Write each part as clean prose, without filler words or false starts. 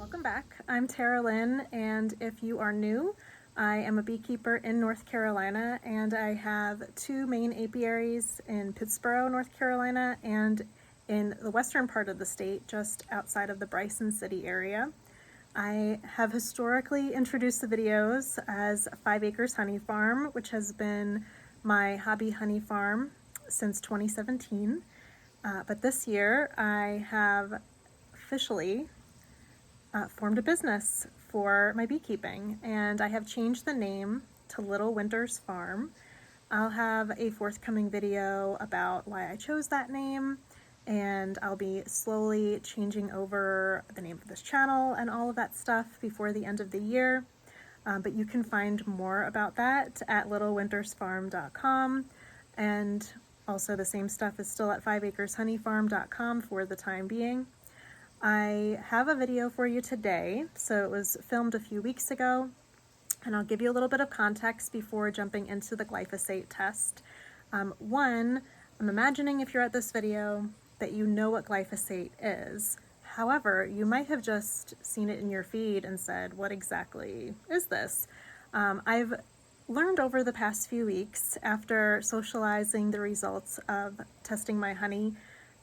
Welcome back. I'm Tara Lynn, and if you are new, I am a beekeeper in North Carolina, and I have two main apiaries in Pittsboro, North Carolina, and in the western part of the state, just outside of the Bryson City area. I have historically introduced the videos as 5 Acres Honey Farm, which has been my hobby honey farm since 2017. But this year I have officially formed a business for my beekeeping, and I have changed the name to Little Winters Farm. I'll have a forthcoming video about why I chose that name, and I'll be slowly changing over the name of this channel and all of that stuff before the end of the year. But you can find more about that at littlewintersfarm.com, and also the same stuff is still at 5acreshoneyfarm.com for the time being. I have a video for you today, so it was filmed a few weeks ago, and I'll give you a little bit of context before jumping into the glyphosate test. One, I'm imagining if you're at this video that you know what glyphosate is. However, you might have just seen it in your feed and said, what exactly is this? I've learned over the past few weeks, after socializing the results of testing my honey,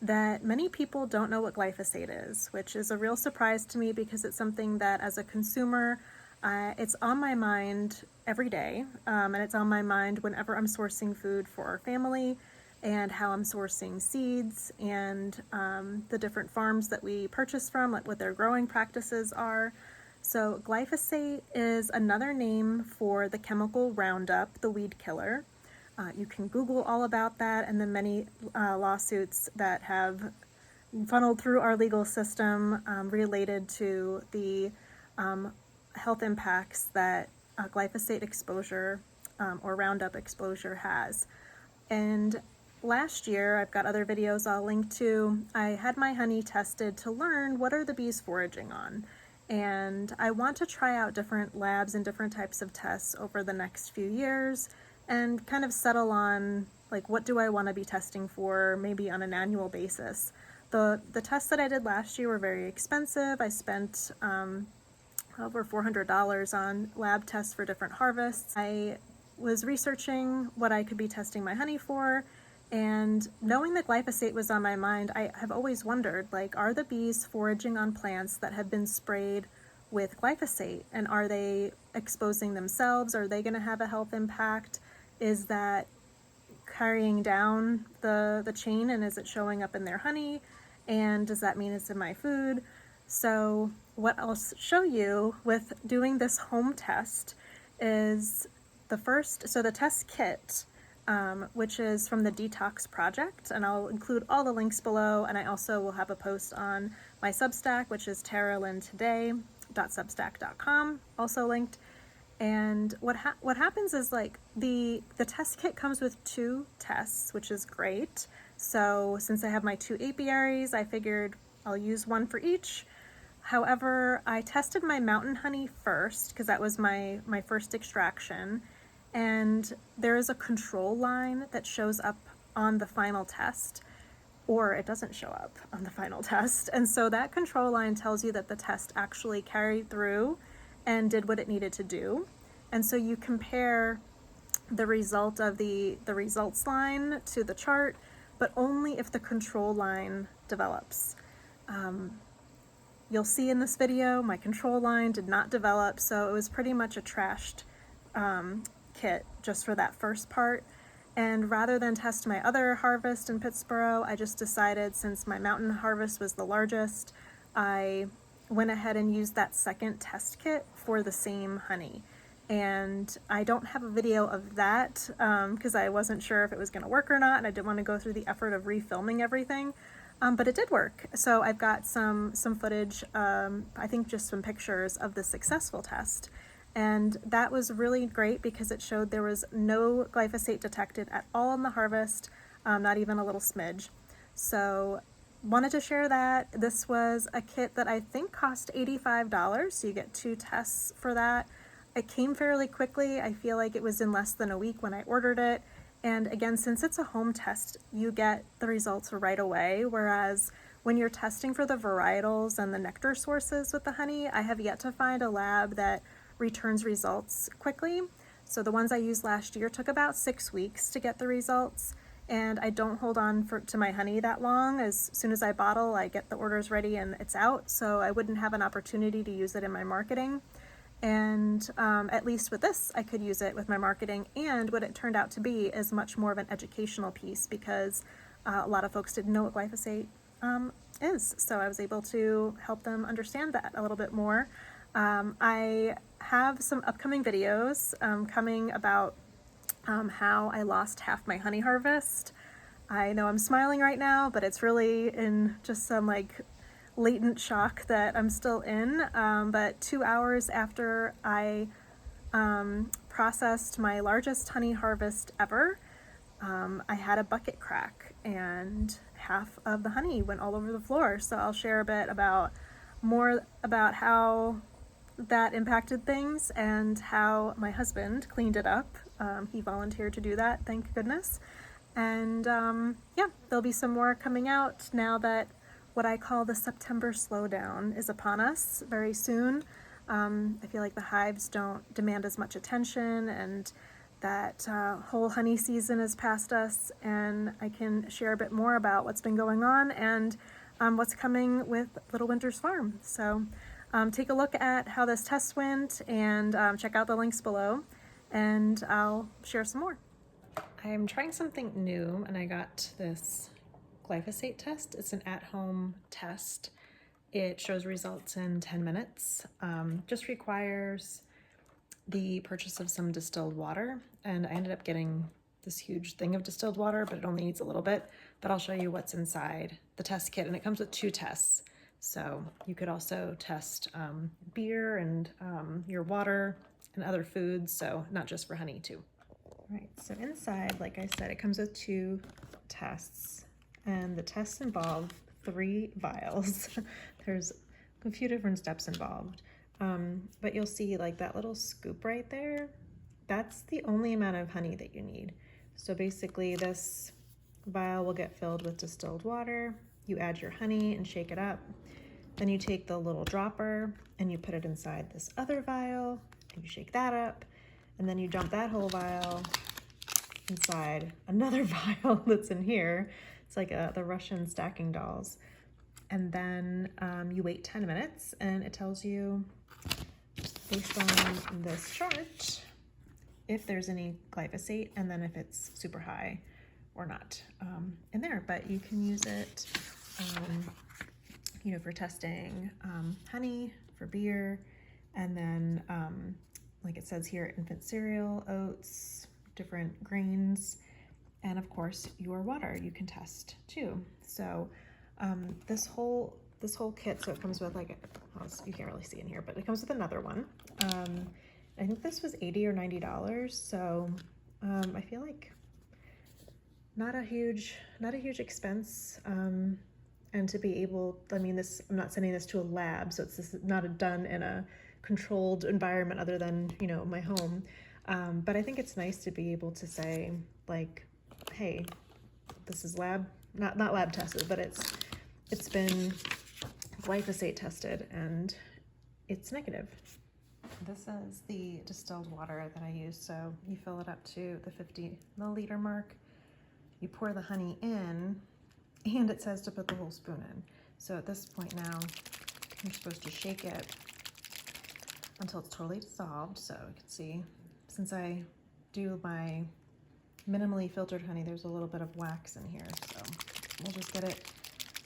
that many people don't know what glyphosate is, which is a real surprise to me because it's something that as a consumer, it's on my mind every day, and it's on my mind whenever I'm sourcing food for our family and how I'm sourcing seeds and the different farms that we purchase from, like what their growing practices are. So glyphosate is another name for the chemical Roundup, the weed killer. You can Google all about that, and the many lawsuits that have funneled through our legal system related to the health impacts that glyphosate exposure or Roundup exposure has. And last year, I've got other videos I'll link to, I had my honey tested to learn what are the bees foraging on. And I want to try out different labs and different types of tests over the next few years and kind of settle on, like, what do I want to be testing for, maybe on an annual basis. The tests that I did last year were very expensive. I spent over $400 on lab tests for different harvests. I was researching what I could be testing my honey for, and knowing that glyphosate was on my mind, I have always wondered, like, are the bees foraging on plants that have been sprayed with glyphosate, and are they exposing themselves? Are they going to have a health impact? Is that carrying down the chain, and is it showing up in their honey? And does that mean it's in my food? So what I'll show you with doing this home test is the test kit, which is from the Detox Project, and I'll include all the links below, and I also will have a post on my Substack, which is taralintoday.substack.com, also linked. And what happens is, like, the test kit comes with 2 tests, which is great. So since I have my 2 apiaries, I figured I'll use one for each. However, I tested my mountain honey first because that was my first extraction, and there is a control line that shows up on the final test, or it doesn't show up on the final test. And so that control line tells you that the test actually carried through and did what it needed to do. And so you compare the result of the results line to the chart, but only if the control line develops. You'll see in this video, my control line did not develop, so it was pretty much a trashed kit just for that first part. And rather than test my other harvest in Pittsboro, I just decided, since my mountain harvest was the largest, I went ahead and used that second test kit for the same honey. And I don't have a video of that because I wasn't sure if it was going to work or not, and I didn't want to go through the effort of refilming everything. But it did work. So I've got some footage, I think just some pictures of the successful test. And that was really great because it showed there was no glyphosate detected at all in the harvest, not even a little smidge. So wanted to share that. This was a kit that I think cost $85, so you get 2 tests for that. It came fairly quickly. I feel like it was in less than a week when I ordered it. And again, since it's a home test, you get the results right away, whereas when you're testing for the varietals and the nectar sources with the honey, I have yet to find a lab that returns results quickly. So the ones I used last year took about 6 weeks to get the results, and I don't hold on to my honey that long. As soon as I bottle, I get the orders ready and it's out, so I wouldn't have an opportunity to use it in my marketing. And at least with this, I could use it with my marketing, and what it turned out to be is much more of an educational piece, because a lot of folks didn't know what glyphosate is, so I was able to help them understand that a little bit more. I have some upcoming videos coming about how I lost half my honey harvest. I know I'm smiling right now, but it's really in just some like latent shock that I'm still in. But 2 hours after I processed my largest honey harvest ever, I had a bucket crack and half of the honey went all over the floor. So I'll share a bit more about how that impacted things and how my husband cleaned it up. He volunteered to do that, thank goodness. And yeah, there'll be some more coming out now that what I call the September slowdown is upon us very soon. I feel like the hives don't demand as much attention, and that whole honey season is past us, and I can share a bit more about what's been going on and what's coming with Little Winter's Farm. So take a look at how this test went and check out the links below, and I'll share some more. I'm trying something new, and I got this glyphosate test. It's an at-home test. It shows results in 10 minutes. Just requires the purchase of some distilled water, and I ended up getting this huge thing of distilled water, but it only needs a little bit. But I'll show you what's inside the test kit, and it comes with 2 tests. So you could also test beer and your water and other foods, so not just for honey too. All right, so inside, like I said, it comes with 2 tests, and the tests involve 3 vials. There's a few different steps involved, but you'll see like that little scoop right there, that's the only amount of honey that you need. So basically this vial will get filled with distilled water, you add your honey and shake it up, then you take the little dropper and you put it inside this other vial and you shake that up, and then you dump that whole vial inside another vial that's in here. It's like the Russian stacking dolls. And then you wait 10 minutes, and it tells you, based on this chart, if there's any glyphosate, and then if it's super high or not in there. But you can use it, you know, for testing honey, for beer, and then like it says here, infant cereal, oats, different grains, and of course your water you can test too. So this whole kit, so it comes with like, well, you can't really see in here, but it comes with another one. I think this was $80 or $90, so I feel like not a huge expense. And to be able, I mean, this, I'm not sending this to a lab, so this is not done in a controlled environment other than, you know, my home. But I think it's nice to be able to say, like, hey, this is not lab tested, but it's been glyphosate tested and it's negative. This is the distilled water that I use. So you fill it up to the 50 milliliter mark, you pour the honey in, and it says to put the whole spoon in. So at this point now, you're supposed to shake it until it's totally dissolved. So you can see, since I do my minimally filtered honey, there's a little bit of wax in here. So we'll just get it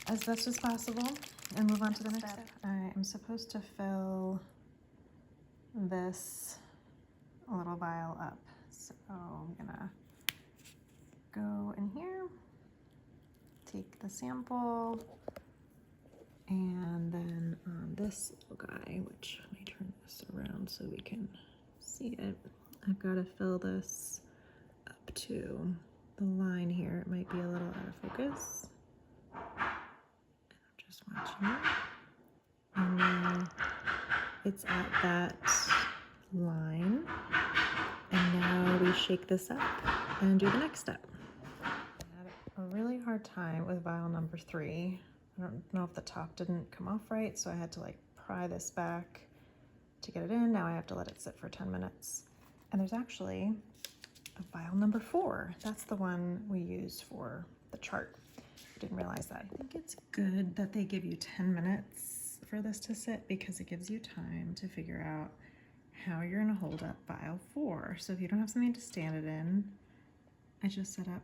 as best as possible and move on to the next step. I am supposed to fill this little vial up. So I'm gonna go in here, take the sample, and then on this little guy, which let me turn this around so we can see it, I've got to fill this up to the line here. It might be a little out of focus. I'm just watching it. And then it's at that line. And now we shake this up and do the next step. I had a really hard time with vial number 3. I don't know if the top didn't come off right, so I had to like pry this back to get it in. Now I have to let it sit for 10 minutes. And there's actually a vial number 4. That's the one we use for the chart. I didn't realize that. I think it's good that they give you 10 minutes for this to sit because it gives you time to figure out how you're gonna hold up vial 4. So if you don't have something to stand it in, I just set up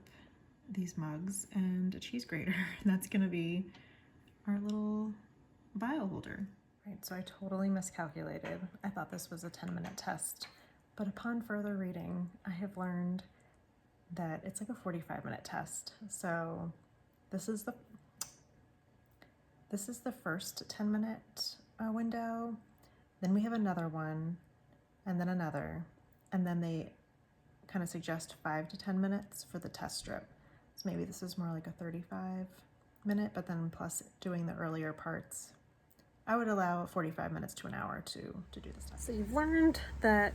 these mugs and a cheese grater. That's gonna be our little vial holder. Right, so I totally miscalculated. I thought this was a 10-minute test, but upon further reading, I have learned that it's like a 45-minute test. So this is the first 10-minute window. Then we have another one, and then another, and then they kind of suggest 5 to 10 minutes for the test strip. So maybe this is more like a 35-minute, but then plus doing the earlier parts. I would allow 45 minutes to an hour to do this test. So you've learned that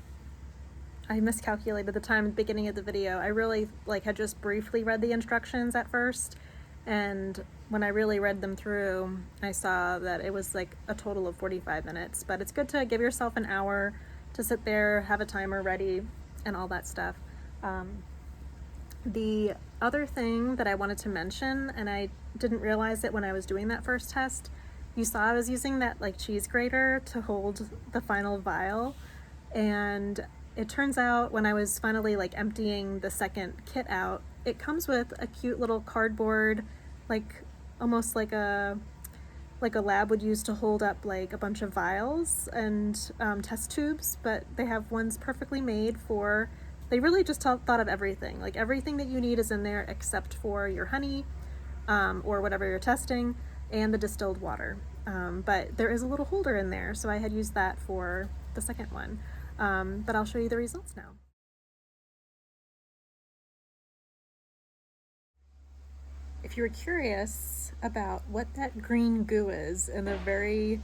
I miscalculated the time at the beginning of the video. I really had just briefly read the instructions at first, and when I really read them through, I saw that it was like a total of 45 minutes, but it's good to give yourself an hour to sit there, have a timer ready, and all that stuff. The other thing that I wanted to mention, and I didn't realize it when I was doing that first test, you saw I was using that like cheese grater to hold the final vial, and it turns out when I was finally like emptying the second kit out, it comes with a cute little cardboard, like almost like a lab would use to hold up like a bunch of vials and test tubes, but they have ones perfectly made for, they really just thought of everything. Like everything that you need is in there except for your honey or whatever you're testing and the distilled water. But there is a little holder in there, so I had used that for the second one. But I'll show you the results now. If you were curious about what that green goo is in the very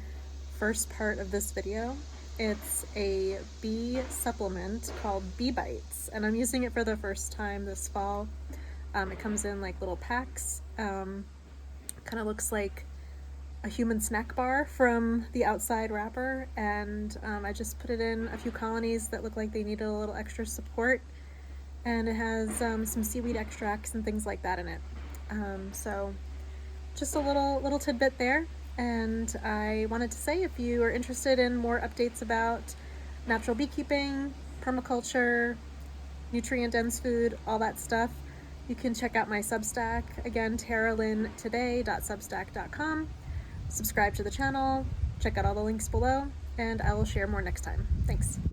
first part of this video, it's a bee supplement called Bee Bites, and I'm using it for the first time this fall. It comes in like little packs, kind of looks like a human snack bar from the outside wrapper, and I just put it in a few colonies that look like they needed a little extra support, and it has some seaweed extracts and things like that in it. So just a little tidbit there. And I wanted to say, if you are interested in more updates about natural beekeeping, permaculture, nutrient-dense food, all that stuff, you can check out my Substack. Again, taralynntoday.substack.com. Subscribe to the channel, check out all the links below, and I will share more next time. Thanks.